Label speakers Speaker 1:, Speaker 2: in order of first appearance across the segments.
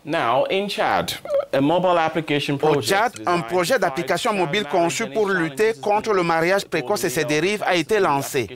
Speaker 1: Now, in Chad, a mobile application
Speaker 2: Au Tchad, un projet d'application mobile conçu pour lutter contre le mariage précoce et ses dérives a été lancé.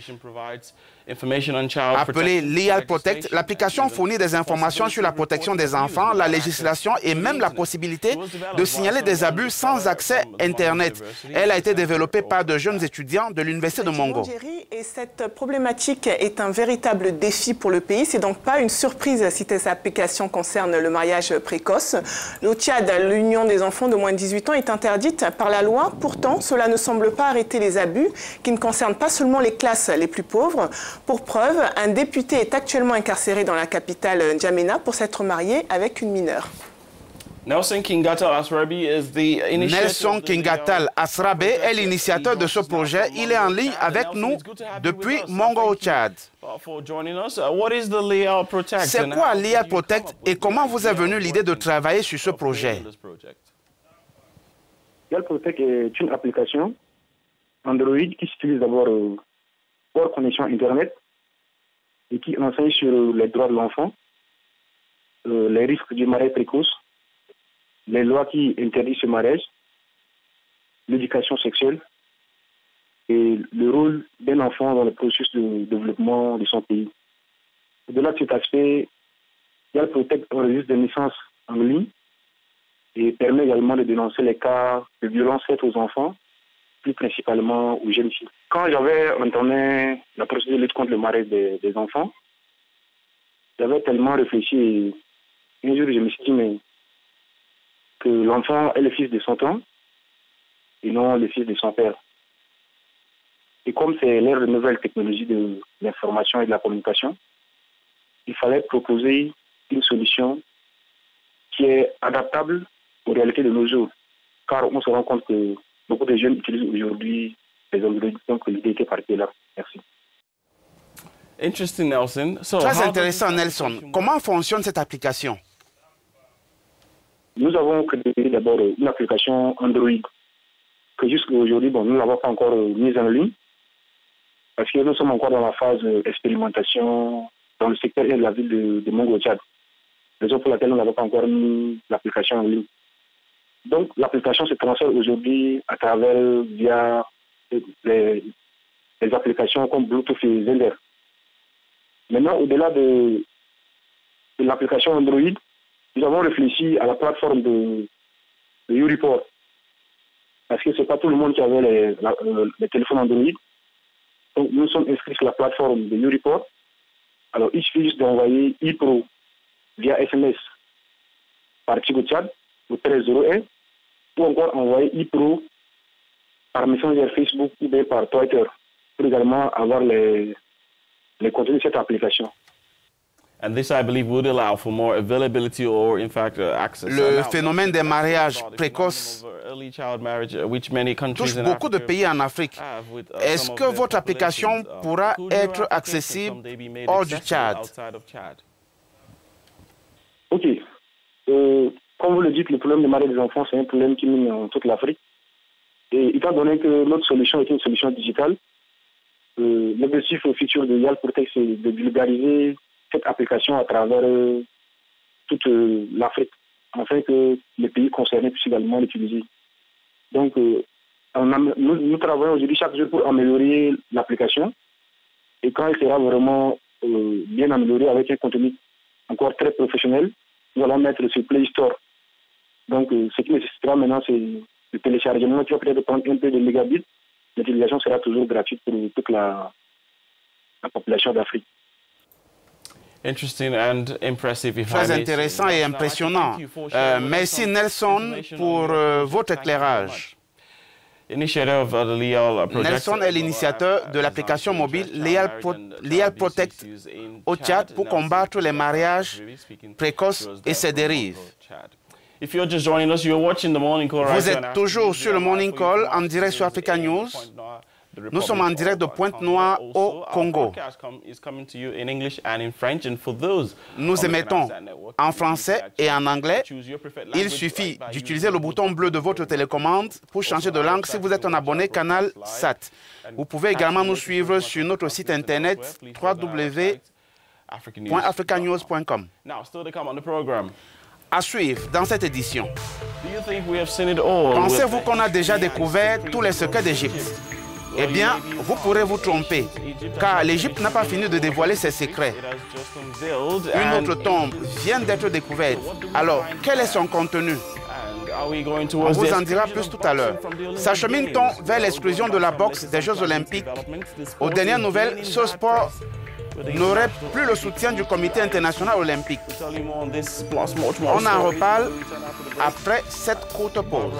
Speaker 2: Appelé Legal Protect, l'application fournit des informations sur la protection des enfants, la législation et même la possibilité de signaler des abus sans accès Internet. Elle a été développée par de jeunes étudiants de l'Université de Mongo.
Speaker 3: Et cette problématique est un véritable défi pour le pays. C'est donc pas une surprise si cette application concerne le mariage précoce. Au Tchad, l'union des enfants de moins de 18 ans est interdite par la loi. Pourtant, cela ne semble pas arrêter les abus qui ne concernent pas seulement les classes les plus pauvres. Pour preuve, un député est actuellement incarcéré dans la capitale N'Djamena pour s'être marié avec une mineure.
Speaker 1: Nelson Kingatal
Speaker 2: Asrabe est l'initiateur de ce projet. Il est en ligne avec nous depuis Mongo au Tchad. C'est quoi Legal Protect et comment vous est venue l'idée de travailler sur ce projet?
Speaker 4: Legal Protect est une application Android qui s'utilise d'abord hors connexion Internet et qui enseigne sur les droits de l'enfant, les risques du mariage précoce, les lois qui interdisent ce mariage, l'éducation sexuelle et le rôle d'un enfant dans le processus de développement de son pays. Au-delà de cet aspect, Legal Protect enregistre des naissances en ligne et permet également de dénoncer les cas de violences faites aux enfants, plus principalement aux jeunes filles. Quand j'avais entamé la procédure de lutte contre le mariage des enfants, j'avais tellement réfléchi et un jour je me suis dit mais, que l'enfant est le fils de son temps et non le fils de son père. Et comme c'est l'ère de nouvelles technologies de l'information et de la communication, il fallait proposer une solution qui est adaptable aux réalités de nos jours. Car on se rend compte que beaucoup de jeunes utilisent aujourd'hui les Android, donc l'idée était partie là. Merci.
Speaker 2: Très intéressant, Nelson. Comment fonctionne cette application?
Speaker 4: Nous avons créé d'abord une application Android que jusqu'à aujourd'hui, nous ne l'avons pas encore mise en ligne parce que nous sommes encore dans la phase d'expérimentation dans le secteur et de la ville de Mongo au Tchad. Raison pour laquelle nous n'avons pas encore mis l'application en ligne. Donc l'application se transfère aujourd'hui à travers via les applications comme Bluetooth et Zender. Maintenant, au-delà de l'application Android, nous avons réfléchi à la plateforme de YouReport. Parce que ce n'est pas tout le monde qui avait les téléphones Android. Donc nous sommes inscrits sur la plateforme de YouReport. Alors il suffit juste d'envoyer ePro via SMS par Tigo Tchad au 1301 ou encore envoyer ePro par Messenger Facebook ou bien par Twitter pour également avoir les contenus de cette application.
Speaker 2: Le phénomène des mariages précoces touche beaucoup de pays en Afrique. Est-ce que votre application pourra être accessible hors du Tchad?
Speaker 4: Ok. Comme vous le dites, le problème des mariages des enfants, c'est un problème qui mine en toute l'Afrique. Et étant donné que notre solution est une solution digitale, l'objectif futur de Legal Protect, c'est de vulgariser cette application à travers toute l'Afrique, afin que les pays concernés puissent également l'utiliser. Donc, nous travaillons aujourd'hui chaque jour pour améliorer l'application. Et quand elle sera vraiment bien améliorée avec un contenu encore très professionnel, nous allons mettre sur Play Store. Donc, ce qui nécessitera maintenant, c'est le téléchargement qui va peut-être prendre un peu de mégabits. L'utilisation sera toujours gratuite pour toute la population d'Afrique.
Speaker 2: Très intéressant et impressionnant. Merci Nelson pour votre éclairage. Nelson est l'initiateur de l'application mobile Legal Protect au Tchad pour combattre les mariages précoces et ses dérives. Vous êtes toujours sur le Morning Call en direct sur Africa News. Nous sommes en direct de Pointe-Noire au Congo. Nous émettons en français et en anglais. Il suffit d'utiliser le bouton bleu de votre télécommande pour changer de langue si vous êtes un abonné canal SAT. Vous pouvez également nous suivre sur notre site internet www.africanews.com. À suivre dans cette édition. Pensez-vous qu'on a déjà découvert tous les secrets d'Égypte? Eh bien, vous pourrez vous tromper, car l'Égypte n'a pas fini de dévoiler ses secrets. Une autre tombe vient d'être découverte. Alors, quel est son contenu? On vous en dira plus tout à l'heure. S'achemine-t-on vers l'exclusion de la boxe des Jeux Olympiques? Aux dernières nouvelles, ce sport n'aurait plus le soutien du Comité international olympique. On en reparle après cette courte pause.